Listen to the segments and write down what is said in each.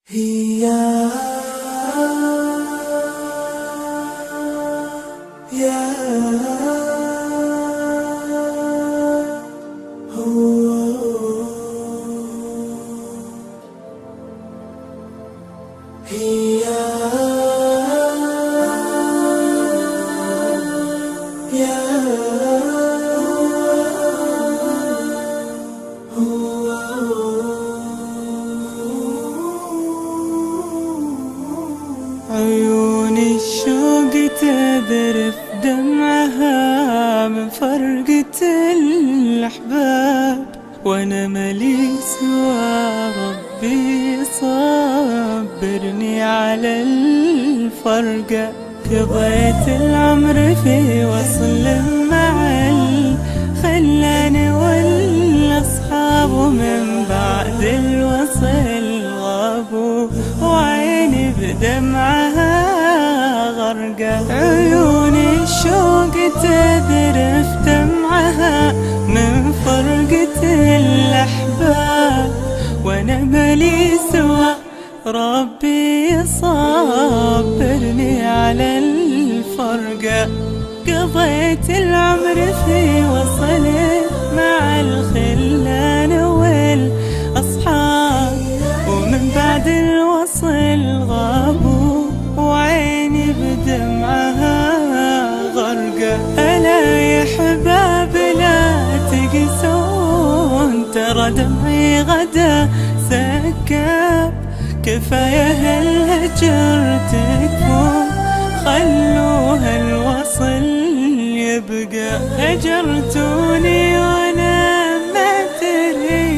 هي يا هي عيون الشوق تذرف دمعها من فرقة الأحباب، وأنا ملي سوى ربي صبرني على الفرقة. قضيت العمر في وصل مع الخلان والأصحاب، ومن بعد الوصل غابوا وعيني بدمعها غرقة. عيون الشوق تذرف دمعها من فرقة الأحباب، وأنا ملي سوى ربي صبرني على الفرقة. قضيت العمر في وصل مع الخلان والأصحاب، ومن بعد الوصل غابوا وعيني بدمعها غرقة. ألا يا حباب لا تقسون، ترى دمعي غدا سكاب. كفاية هالهجر تكفون، خلوا هالوصل يبقى. هجرتوني وانا ما تدري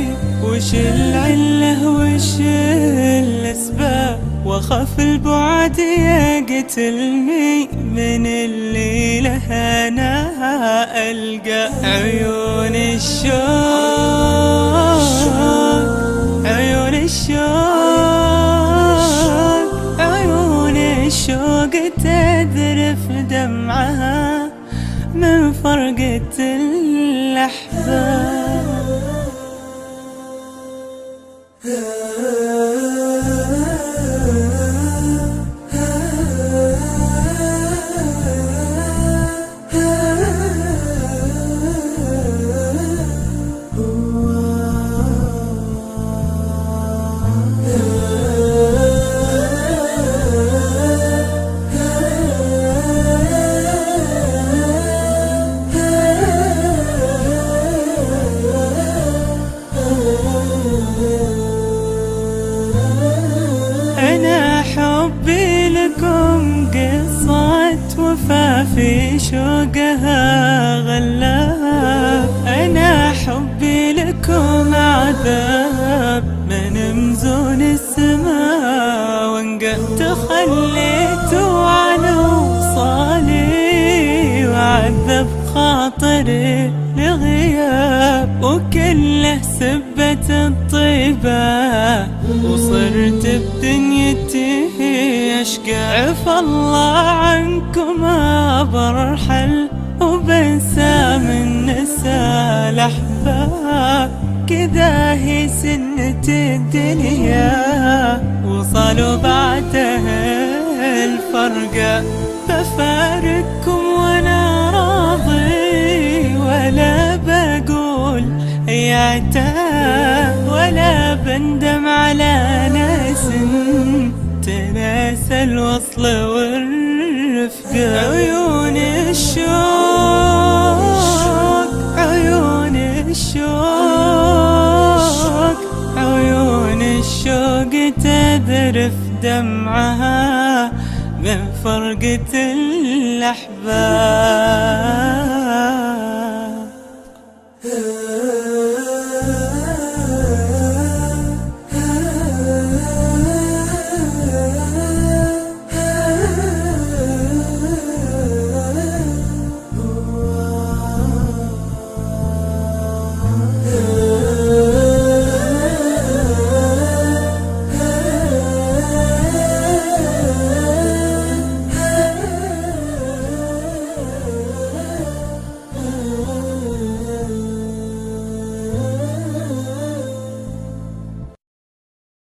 وش العلة وش الاسباب، واخاف البعد يقتلني من اللي لها انا القى. عيون الشوق عيون الشوق عيون الشوق تذرف دمعها من فرقة الأحباب. أنا حبي لكم قصة وفا في شوقها غلاب، أنا حبي لكم عذاب من مزون السماء وانقد. تخليتوا عن وصالي وعذب خاطري لغياب، وكله سبة الطيبة وصرت بدنيتي أشقى. عفى الله عنكم برحل وبنسى من نسى الأحباب. كذا هي سنة الدنيا، وصلوا بعدها الفرقة. بفارقكم وانا راضي، ولا بقول يا عتاب، ولا بندم على ناس تناسى الوصل والرفقة. عيون الشوق عيون الشوق عيون الشوق تذرف دمعها من فرقة الأحباب.